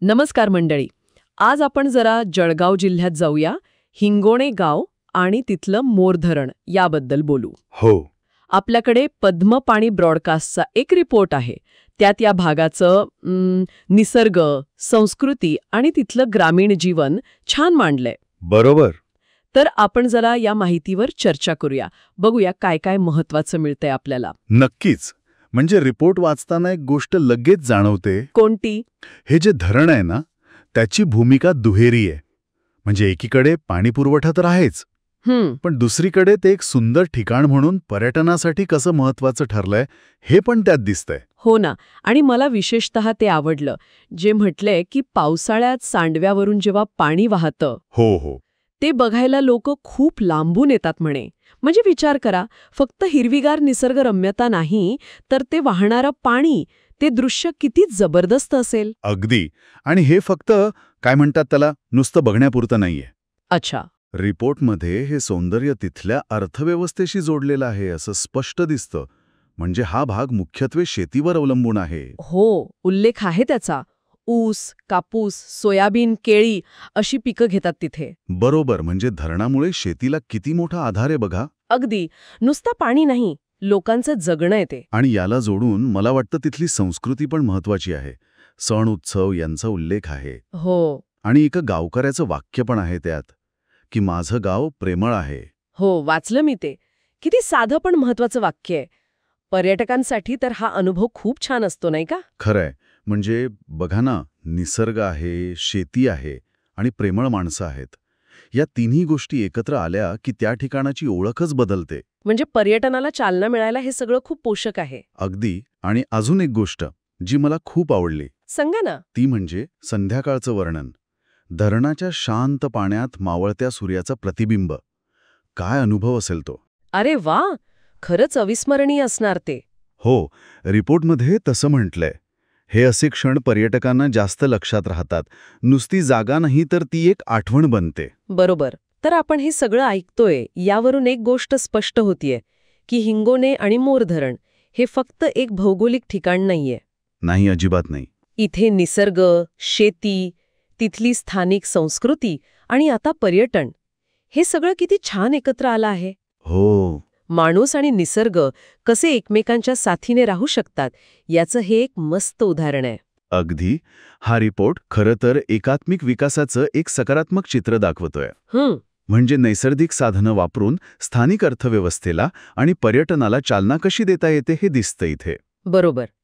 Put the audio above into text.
नमस्कार मंडळी. आज आपण जरा जळगाव जिल्ह्यात जाऊया. हिंगोणे गाव आणि तिथलं मोर धरण याबद्दल बोलू. हो. आपल्याकडे पद्म पाणी ब्रॉडकास्टचा एक रिपोर्ट आहे. त्यात या भागाचं निसर्ग, संस्कृती आणि तिथलं ग्रामीण जीवन छान मांडलंय. बरोबर. तर आपण जरा या माहितीवर चर्चा करूया. बघूया काय काय महत्वाचं मिळतंय आपल्याला. नक्कीच. म्हणजे रिपोर्ट वाचताना एक गोष्ट लगेच जाणवते. कोणती? हे जे धरण आहे ना, त्याची भूमिका दुहेरी आहे. म्हणजे एकीकडे पाणीपुरवठा तर आहेच, पण दुसरीकडे ते एक सुंदर ठिकाण म्हणून पर्यटनासाठी कसं महत्वाचं ठरलंय हे पण त्यात दिसतंय. हो ना. आणि मला विशेषतः ते आवडलं जे म्हटलंय की पावसाळ्यात सांडव्यावरून जेव्हा पाणी वाहतं हो हो ते बघायला लोक खूप लांबून येतात म्हणे. म्हणजे विचार करा, फक्त हिरवीगार निसर्गरम्यता नाही, तर ते वाहणारं पाणी, ते दृश्य किती जबरदस्त असेल. अगदी. आणि हे फक्त काय म्हणतात त्याला, नुसतं बघण्यापुरतं नाहीये. अच्छा. रिपोर्टमध्ये हे सौंदर्य तिथल्या अर्थव्यवस्थेशी जोडलेलं आहे असं स्पष्ट दिसतं. म्हणजे हा भाग मुख्यत्वे शेतीवर अवलंबून आहे. हो, उल्लेख आहे त्याचा. ऊस, कापूस, सोयाबीन, केळी अशी पिकं घेतात तिथे. बरोबर. म्हणजे धरणामुळे शेतीला किती मोठा आधार आहे बघा. अगदी. नुसतं पाणी नाही, लोकांचं जगणं आहे ते. आणि याला जोडून मला वाटतं तिथली संस्कृती पण महत्वाची आहे. सण उत्सव यांचा उल्लेख आहे. हो. आणि एका गावकऱ्याचं वाक्य पण आहे त्यात, की माझं गाव प्रेमळ आहे. हो, वाचलं मी ते. किती साधं पण महत्वाचं वाक्य आहे. पर्यटकांसाठी तर हा अनुभव खूप छान असतो, नाही का? खरंय. म्हणजे बघा ना, निसर्ग आहे, शेती आहे आणि प्रेमळ माणसं आहेत. या तिन्ही गोष्टी एकत्र आल्या की त्या ठिकाणाची ओळखच बदलते. म्हणजे पर्यटनाला चालना मिळायला हे सगळं खूप पोषक आहे. अगदी. आणि अजून एक गोष्ट जी मला खूप आवडली, सांगा ना. ती म्हणजे संध्याकाळचं वर्णन. धरणाच्या शांत पाण्यात मावळत्या सूर्याचा प्रतिबिंब. काय अनुभव असेल तो. अरे वा, खरंच अविस्मरणीय असणार ते. हो, रिपोर्टमध्ये तसं म्हटलंय. हे असे क्षण पर्यटकांना जास्त लक्षात राहतात. नुसती जागा नाही तर ती एक आठवण बनते. बरोबर. तर आपण हे सगळं ऐकतोय यावरून एक गोष्ट स्पष्ट होतीये की हिंगोणे आणि मोर धरण हे फक्त एक भौगोलिक ठिकाण नाहीये. नाही, अजिबात नाही. इथे निसर्ग, शेती, तिथली स्थानिक संस्कृती आणि आता पर्यटन हे सगळं किती छान एकत्र आलं आहे. हो. माणूस आणि निसर्ग कसे एकमेकांच्या साथीने राहू शकतात याचं हे एक मस्त उदाहरण आहे. अगदी. हा रिपोर्ट खरं तर एकात्मिक विकासाचं एक सकारात्मक चित्र दाखवतोय. म्हणजे नैसर्गिक साधनं वापरून स्थानिक अर्थव्यवस्थेला आणि पर्यटनाला चालना कशी देता येते हे दिसतं इथे. बरोबर.